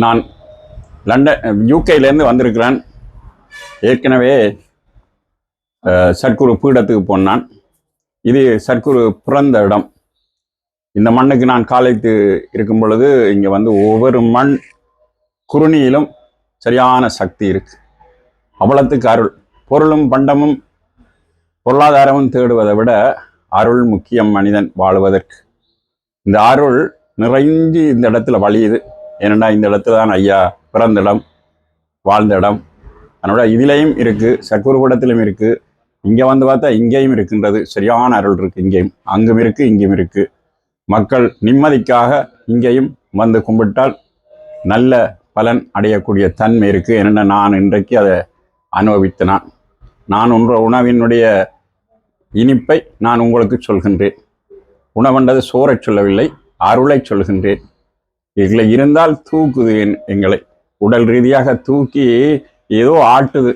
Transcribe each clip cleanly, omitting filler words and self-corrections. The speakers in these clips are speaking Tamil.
நான் யூகேலேருந்து வந்திருக்கிறேன். ஏற்கனவே சத்குரு பீடத்துக்கு போனான். இது சத்குரு பிறந்த இடம். இந்த மண்ணுக்கு நான் காலைத்து இருக்கும் பொழுது இங்கே வந்து ஒவ்வொரு மண் குறுணியிலும் சரியான சக்தி இருக்கு. அவ்வளத்துக்கு அருள். பொருளும் பண்டமும் பொருளாதாரமும் தேடுவதை விட அருள் முக்கியம் மனிதன் வாழ்வதற்கு. இந்த அருள் நிறைஞ்சு இந்த இடத்துல வழியுது. ஏனெண்டா இந்த இடத்துல தான் ஐயா பிறந்த இடம், வாழ்ந்த இடம். அதனோட இதிலையும் இருக்குது, சத்குரு கூடத்திலும் இருக்குது. இங்கே வந்து பார்த்தா இங்கேயும் இருக்கின்றது. சரியான அருள் இருக்குது. இங்கேயும் அங்கும் இருக்குது, இங்கேயும் இருக்குது. மக்கள் நிம்மதிக்காக இங்கேயும் வந்து கும்பிட்டால் நல்ல பலன் அடையக்கூடிய தன்மை இருக்குது. ஏனென்னா நான் இன்றைக்கு அதை அனுபவித்தேன். நான் உணவினுடைய இனிப்பை நான் உங்களுக்கு சொல்கின்றேன். உணவென்றது சோறை சொல்லவில்லை, அருளை சொல்கின்றேன். இதில் இருந்தால் தூக்குது எங்களை, உடல் ரீதியாக தூக்கி ஏதோ ஆட்டுது.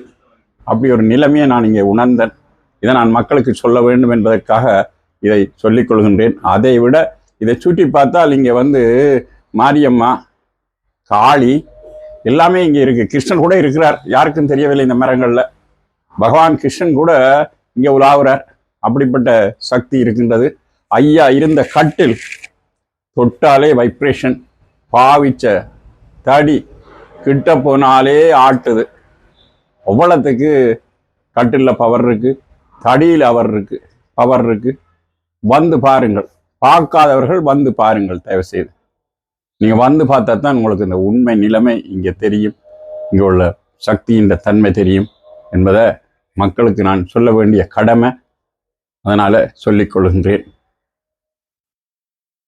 அப்படி ஒரு நிலைமையை நான் இங்கே உணர்ந்தேன். இதை நான் மக்களுக்கு சொல்ல வேண்டும் என்பதற்காக இதை சொல்லிக் கொள்கின்றேன். அதை விட இதை சுற்றி பார்த்தால் இங்கே வந்து மாரியம்மா, காளி எல்லாமே இங்கே இருக்குது. கிருஷ்ணன் கூட இருக்கிறார், யாருக்கும் தெரியவில்லை. இந்த மரங்களில் பகவான் கிருஷ்ணன் கூட இங்கே உலாவுறார். அப்படிப்பட்ட சக்தி இருக்கின்றது. ஐயா இருந்த கட்டில் தொட்டாலே வைப்ரேஷன். பாவிச்ச தடி கிட்ட போனாலே ஆட்டுது. அவ்வளத்துக்கு கட்டிலில் பவர் இருக்குது, தடியில் பவர் இருக்குது. வந்து பாருங்கள், பார்க்காதவர்கள் வந்து பாருங்கள் தயவு செய்து. நீங்கள் வந்து பார்த்தா தான் உங்களுக்கு இந்த உண்மை நிலைமை இங்கே தெரியும், இங்கே உள்ள சக்தியின் தன்மை தெரியும் என்பதை மக்களுக்கு நான் சொல்ல வேண்டிய கடமை. அதனால் சொல்லிக் கொள்கின்றேன்.